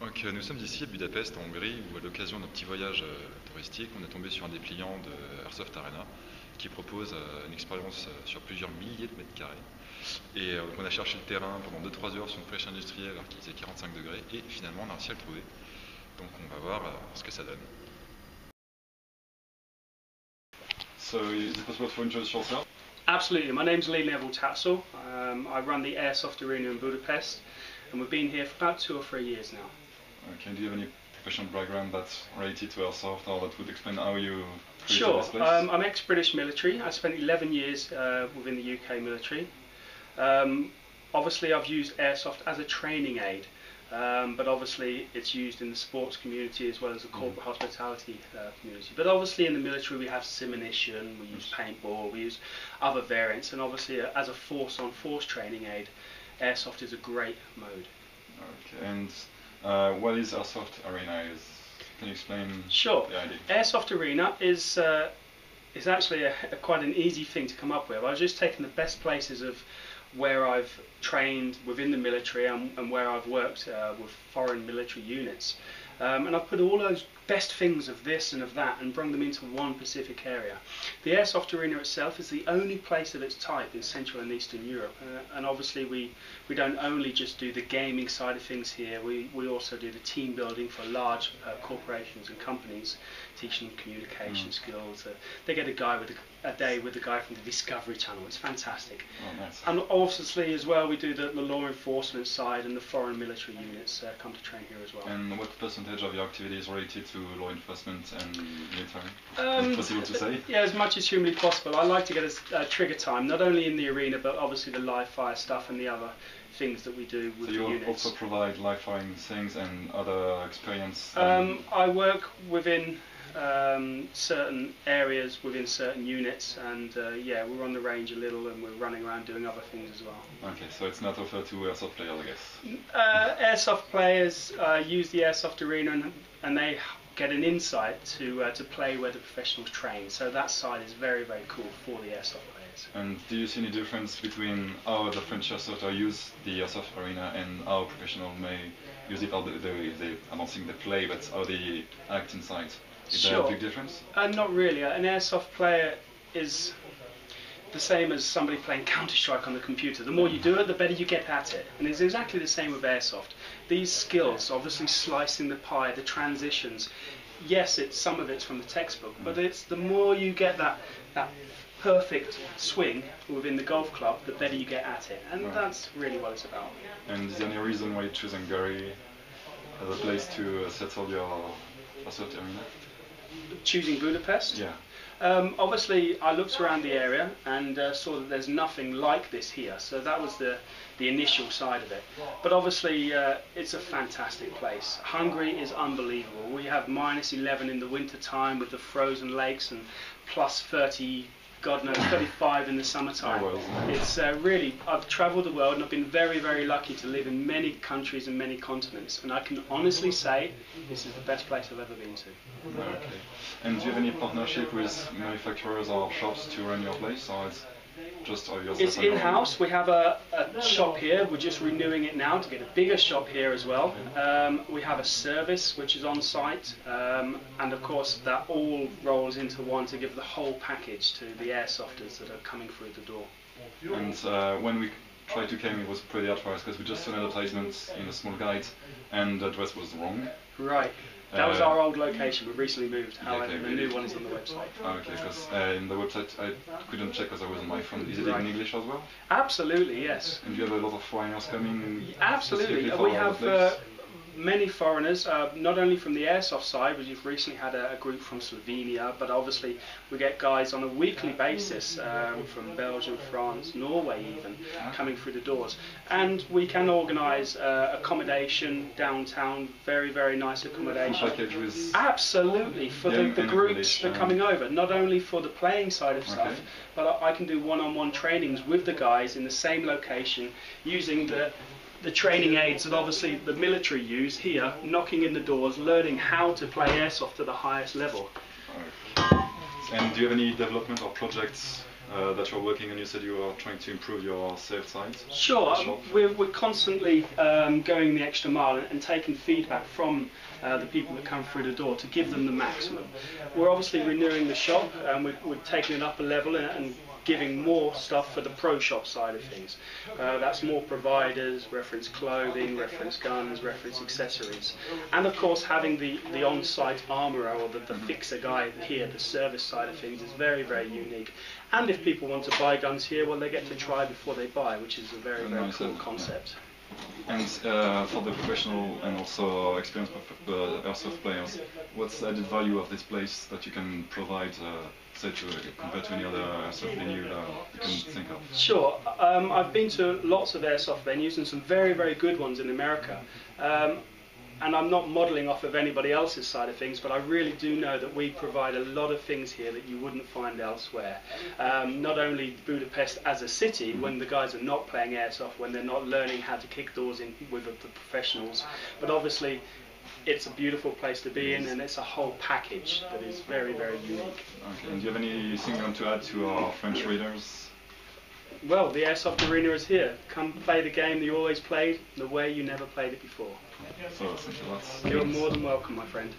Donc, nous sommes ici à Budapest, en Hongrie, où à l'occasion d'un petit voyage touristique, on est tombé sur un des clients de Airsoft Arena qui propose une expérience sur plusieurs milliers de mètres carrés. Et on a cherché le terrain pendant 2-3 heures sur une flèche industrielle alors qu'il faisait 45 degrés et finalement on a réussi à le trouver. Donc on va voir ce que ça donne. So is it possible to introduce yourself? Absolutely. My name's Lee Neville Tatzel. I run the Airsoft Arena in Budapest, and we've been here for about 2 or 3 years now. Okay, do you have any professional background that's related to Airsoft, or that would explain how you created Sure. this place? I'm ex-British military. I spent 11 years within the UK military. Obviously I've used Airsoft as a training aid, but obviously it's used in the sports community as well as the corporate hospitality community. But obviously in the military we have simulation, we use paintball, we use other variants, and obviously as a force-on-force training aid, Airsoft is a great mode. Okay, and what is Airsoft Arena? Can you explain Sure. the idea? Airsoft Arena is actually quite an easy thing to come up with. I was just taking the best places of where I've trained within the military and where I've worked with foreign military units. And I've put all those best things of this and of that and bring them into one specific area. The Airsoft Arena itself is the only place of its type in Central and Eastern Europe, and obviously we don't only just do the gaming side of things here, we also do the team building for large corporations and companies, teaching them communication skills. They get a day with the guy from the Discovery Channel. It's fantastic. Oh, nice. And obviously as well we do the law enforcement side, and the foreign military units come to train here as well. And what percentage of your activity is related to law enforcement and military? Is it possible to say? Yeah, as much as humanly possible. I like to get a trigger time, not only in the arena, but obviously the live fire stuff and the other things that we do with the units. So you also provide live firing things and other experience? I work within certain areas within certain units, and yeah, we're on the range a little and we're running around doing other things as well. Okay, so it's not offered to Airsoft players, I guess? Airsoft players use the Airsoft Arena and they get an insight to play where the professionals train, so that side is very, very cool for the Airsoft players. And do you see any difference between how the French Airsofters use the Airsoft Arena and how professionals may use it? Or I don't think they play, but how they act inside? Is there a big difference? Not really. An Airsoft player is the same as somebody playing Counter-Strike on the computer. The more you do it, the better you get at it. And it's exactly the same with Airsoft. These skills, obviously slicing the pie, the transitions, yes, some of it's from the textbook, but it's the more you get that perfect swing within the golf club, the better you get at it. And that's really what it's about. And is there any reason why you choose Hungary as a place to settle your Airsoft Arena? Choosing Budapest? Yeah. Obviously I looked around the area and saw that there's nothing like this here, so that was the initial side of it. But obviously it's a fantastic place. Hungary is unbelievable. We have -11 in the winter time with the frozen lakes, and +30, God knows, 35 in the summertime. Oh, well. It's really, I've travelled the world and I've been very, very lucky to live in many countries and many continents, and I can honestly say this is the best place I've ever been to. Okay. And do you have any partnership with manufacturers or shops to run your place, or it's just yourself? It's in-house. We have a shop here. We're just renewing it now to get a bigger shop here as well. We have a service which is on site, and of course that all rolls into one to give the whole package to the airsofters that are coming through the door. And when we tried to come, it was pretty hard for us because we just saw an advertisement in a small guide and the address was wrong. Right. That was our old location. We've recently moved. However, okay, the new one is on the website. Okay, because in the website I couldn't check because I was on my phone. Is it in English as well? Absolutely, yes. And you have a lot of foreigners coming? Absolutely. We have many foreigners, not only from the Airsoft side. We've recently had a group from Slovenia, but obviously we get guys on a weekly basis from Belgium, France, Norway even, coming through the doors. And we can organise accommodation downtown, very, very nice accommodation. Package with absolutely, for the groups that are coming over, not only for the playing side of stuff, but I can do one-on-one trainings with the guys in the same location, using the training aids that obviously the military use here, knocking in the doors, learning how to play Airsoft at the highest level. Okay. And do you have any development or projects that you're working on? You said you are trying to improve your safe side. Sure, we're constantly going the extra mile and taking feedback from the people that come through the door to give them the maximum. We're obviously renewing the shop, and we're taking it up a level and giving more stuff for the pro shop side of things. That's more providers, reference clothing, reference guns, reference accessories, and of course having the on-site armourer or the fixer guy here, the service side of things, is very, very unique. And if people want to buy guns here, well, they get to try before they buy, which is a very, very cool concept. And for the professional and also experienced airsoft players, what's the added value of this place that you can provide, say, compared to any other airsoft venue you can think of? Sure. I've been to lots of airsoft venues and some very, very good ones in America. And I'm not modelling off of anybody else's side of things, but I really do know that we provide a lot of things here that you wouldn't find elsewhere. Not only Budapest as a city, when the guys are not playing airsoft, when they're not learning how to kick doors in with the professionals, but obviously it's a beautiful place to be in, and it's a whole package that is very, very unique. Okay. And do you have anything you want to add to our French readers? Well, the Airsoft Arena is here. Come play the game that you always played, the way you never played it before. So, thank you a lot. You're more than welcome, my friend.